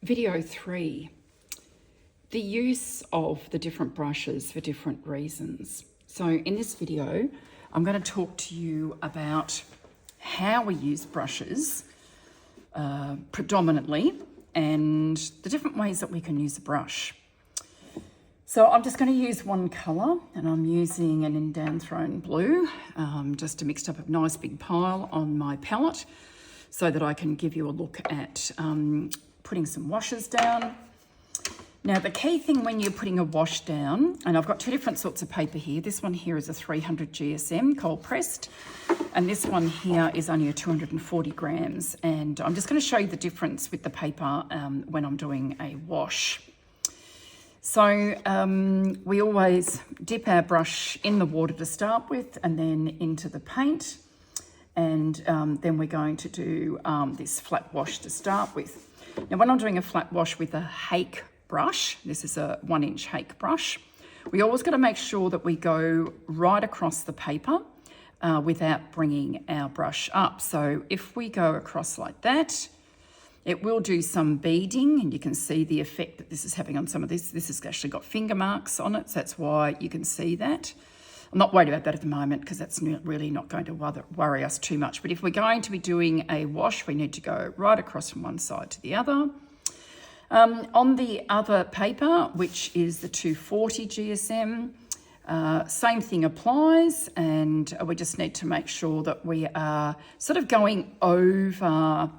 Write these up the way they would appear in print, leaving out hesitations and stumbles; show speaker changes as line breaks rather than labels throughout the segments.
Video 3, the use of the different brushes for different reasons. So in this video, I'm going to talk to you about how we use brushes predominantly and the different ways that we can use a brush. So I'm just going to use one colour, and I'm using an Indanthrone blue, just to mix up a nice big pile on my palette so that I can give you a look at putting some washes down. Now the key thing when you're putting a wash down, and I've got two different sorts of paper here. This one here is a 300 GSM cold pressed, and this one here is only a 240 grams. And I'm just going to show you the difference with the paper when I'm doing a wash. So we always dip our brush in the water to start with, and then into the paint, and then we're going to do this flat wash to start with. Now when I'm doing a flat wash with a hake brush, this is a 1-inch hake brush, we always got to make sure that we go right across the paper without bringing our brush up. So if we go across like that, it will do some beading, and you can see the effect that this is having on some of this. This has actually got finger marks on it, so that's why you can see that. I'm not worried about that at the moment because that's really not going to worry us too much. But if we're going to be doing a wash, we need to go right across from one side to the other. On the other paper, which is the 240 GSM, same thing applies, and we just need to make sure that we are sort of going over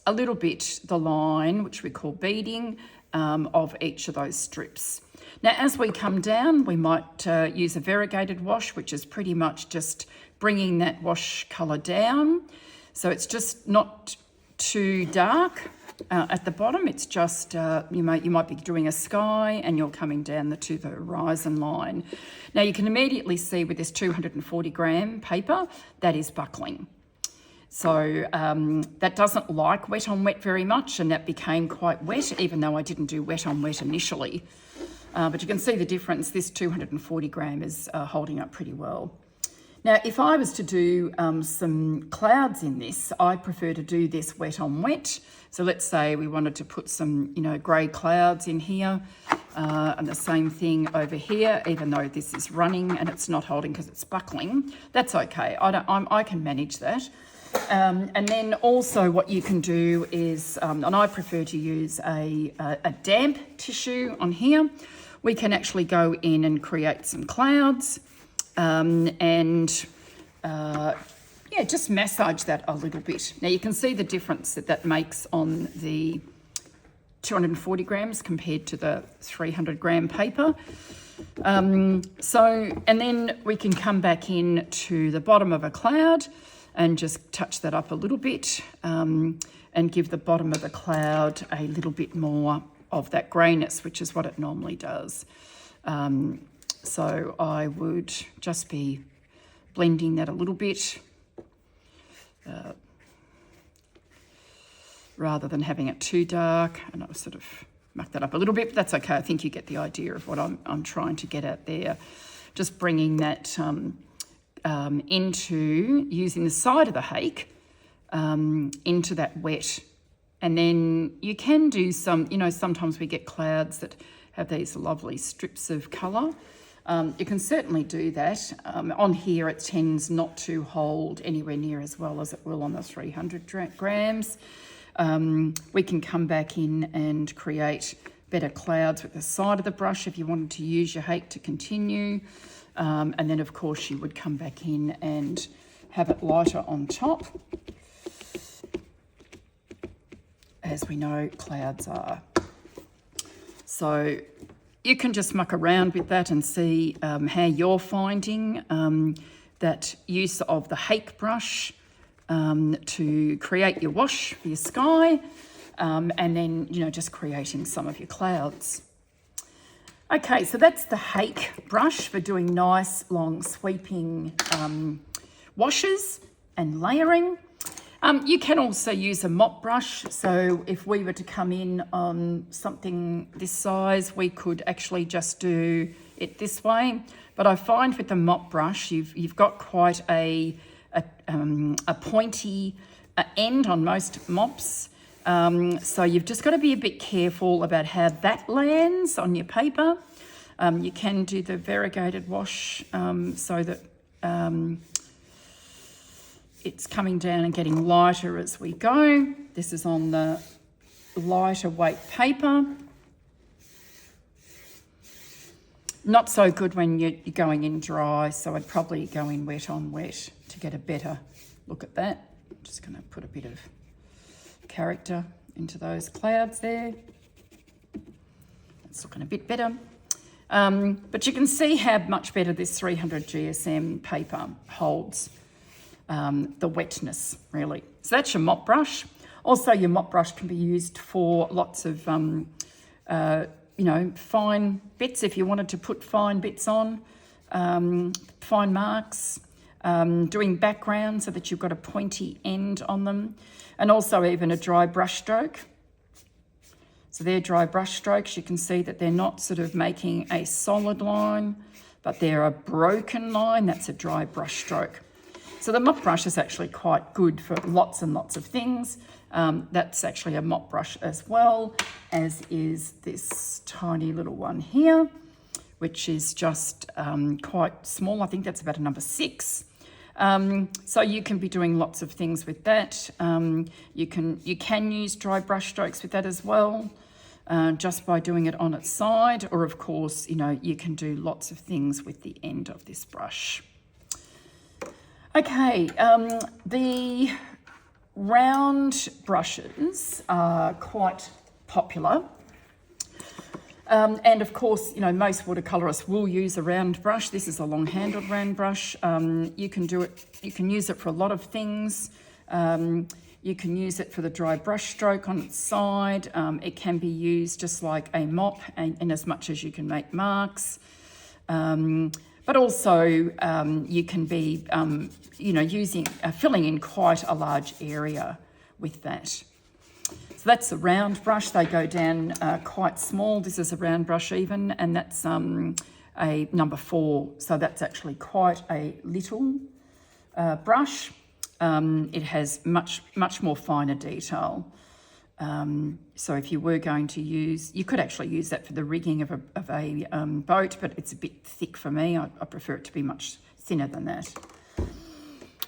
a little bit the line, which we call beading, of each of those strips. Now, as we come down, we might use a variegated wash, which is pretty much just bringing that wash colour down. So it's just not too dark at the bottom. It's just, you might be doing a sky and you're coming down to the horizon line. Now, you can immediately see with this 240 gram paper, that is buckling. So that doesn't like wet on wet very much, and that became quite wet, even though I didn't do wet on wet initially. But you can see the difference. This 240 gram is holding up pretty well. Now, if I was to do some clouds in this, I prefer to do this wet on wet. So let's say we wanted to put some, grey clouds in here, and the same thing over here, even though this is running and it's not holding because it's buckling. That's okay. I can manage that. And then also what you can do is, and I prefer to use a damp tissue on here. We can actually go in and create some clouds just massage that a little bit. Now you can see the difference that makes on the 240 grams compared to the 300 gram paper. And then we can come back in to the bottom of a cloud and just touch that up a little bit and give the bottom of the cloud a little bit more of that greyness, which is what it normally does. So I would just be blending that a little bit rather than having it too dark. And I'll sort of muck that up a little bit, but that's okay. I think you get the idea of what I'm trying to get at there. Just bringing that into using the side of the hake into that wet. And then you can do some, sometimes we get clouds that have these lovely strips of colour. You can certainly do that. On here it tends not to hold anywhere near as well as it will on the 300 grams. We can come back in and create better clouds with the side of the brush if you wanted to use your hake to continue. And then of course you would come back in and have it lighter on top. As we know, clouds are. So you can just muck around with that and see how you're finding that use of the hake brush to create your wash for your sky, and then, just creating some of your clouds. Okay, so that's the hake brush for doing nice, long, sweeping washes and layering. You can also use a mop brush. So if we were to come in on something this size, we could actually just do it this way. But I find with the mop brush, you've got quite a pointy end on most mops. So you've just got to be a bit careful about how that lands on your paper. You can do the variegated wash so that it's coming down and getting lighter as we go. This is on the lighter weight paper. Not so good when you're going in dry, so I'd probably go in wet on wet to get a better look at that. I'm just going to put a bit of character into those clouds there. It's looking a bit better. But you can see how much better this 300 GSM paper holds the wetness, really. So that's your mop brush. Also, your mop brush can be used for lots of fine bits, if you wanted to put fine bits on, fine marks, doing background so that you've got a pointy end on them, and also even a dry brush stroke. So they're dry brush strokes. You can see that they're not sort of making a solid line, but they're a broken line. That's a dry brush stroke. So the mop brush is actually quite good for lots and lots of things. That's actually a mop brush as well, as is this tiny little one here, which is just quite small. I think that's about a number 6. So you can be doing lots of things with that. You can use dry brush strokes with that as well, just by doing it on its side, or of course, you can do lots of things with the end of this brush. Okay, the round brushes are quite popular. And of course, most watercolorists will use a round brush. This is a long-handled round brush. You can use it for a lot of things. You can use it for the dry brush stroke on its side. It can be used just like a mop, in as much as you can make marks. But also you can be, filling in quite a large area with that. So that's a round brush. They go down quite small. This is a round brush even, and that's a number 4. So that's actually quite a little brush. It has much more finer detail. So if you were going to use, you could actually use that for the rigging of a boat, but it's a bit thick for me. I prefer it to be much thinner than that.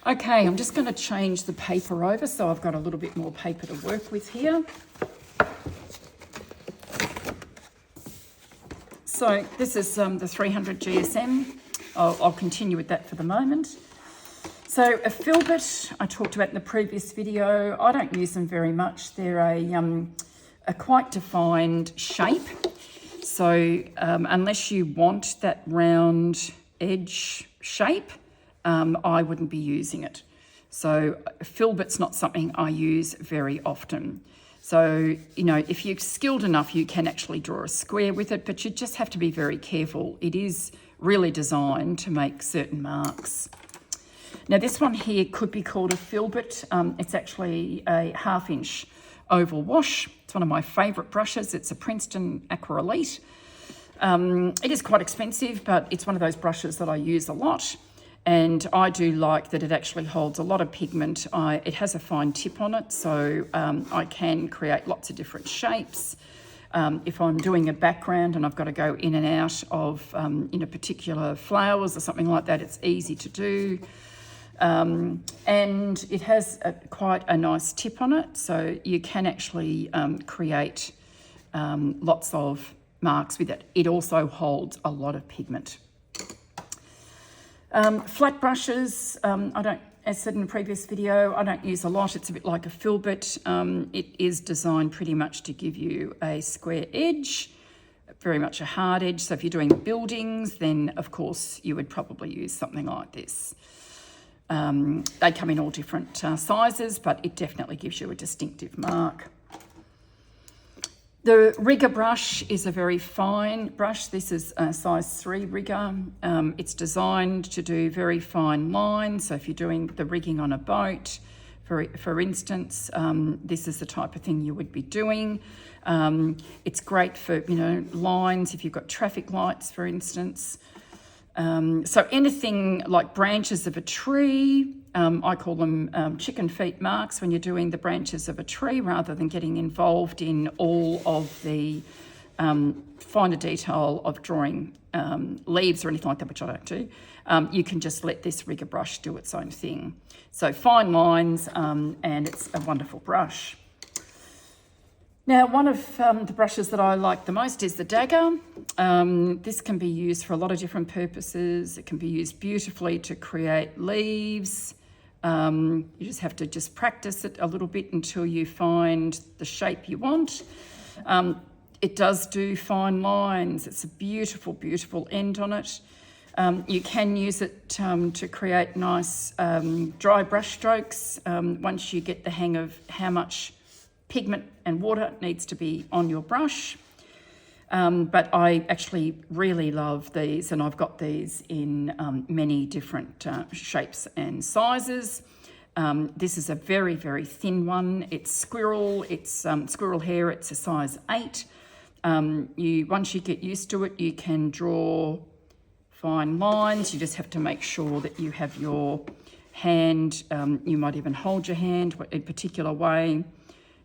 Okay, I'm just going to change the paper over so I've got a little bit more paper to work with here. So this is the 300 GSM. I'll continue with that for the moment. So a filbert, I talked about in the previous video. I don't use them very much. They're a quite defined shape. So unless you want that round edge shape, I wouldn't be using it. So filbert's not something I use very often. So, if you're skilled enough, you can actually draw a square with it, but you just have to be very careful. It is really designed to make certain marks. Now this one here could be called a filbert. It's actually a 1/2 inch oval wash. It's one of my favourite brushes. It's a Princeton Aqua Elite. It is quite expensive, but it's one of those brushes that I use a lot. And I do like that it actually holds a lot of pigment. It has a fine tip on it, so I can create lots of different shapes. If I'm doing a background and I've got to go in and out of particular flowers or something like that, it's easy to do. And it has quite a nice tip on it, so you can actually create lots of marks with it. It also holds a lot of pigment. Flat brushes, as said in the previous video, I don't use a lot. It's a bit like a filbert. It is designed pretty much to give you a square edge, very much a hard edge. So if you're doing buildings, then of course you would probably use something like this. They come in all different sizes, but it definitely gives you a distinctive mark. The rigger brush is a very fine brush. This is a size 3 rigger. It's designed to do very fine lines. So if you're doing the rigging on a boat, for instance, this is the type of thing you would be doing. It's great for, lines, if you've got traffic lights, for instance. So anything like branches of a tree, I call them chicken feet marks when you're doing the branches of a tree, rather than getting involved in all of the finer detail of drawing leaves or anything like that, which I don't do. You can just let this rigger brush do its own thing. So fine lines, and it's a wonderful brush. Now, one of the brushes that I like the most is the dagger. This can be used for a lot of different purposes. It can be used beautifully to create leaves. You just have to practice it a little bit until you find the shape you want. It does do fine lines. It's a beautiful, beautiful end on it. You can use it to create nice dry brush strokes once you get the hang of how much pigment and water needs to be on your brush. But I actually really love these, and I've got these in many different shapes and sizes. This is a very, very thin one. It's squirrel hair. It's a size 8. Once you get used to it, you can draw fine lines. You just have to make sure that you have your hand, you might even hold your hand in a particular way.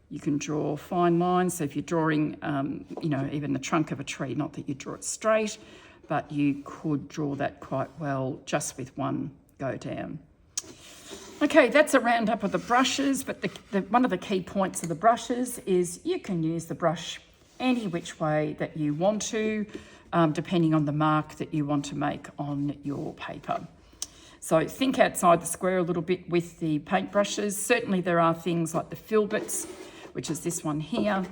You can draw fine lines. So if you're drawing, even the trunk of a tree, not that you draw it straight, but you could draw that quite well just with one go down. Okay, that's a roundup of the brushes, but one of the key points of the brushes is you can use the brush any which way that you want to, depending on the mark that you want to make on your paper. So think outside the square a little bit with the paint brushes. Certainly there are things like the filberts, which is this one here.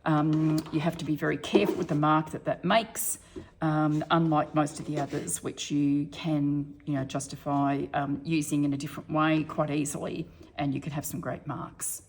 You have to be very careful with the mark that makes, unlike most of the others, which you can justify using in a different way quite easily, and you can have some great marks.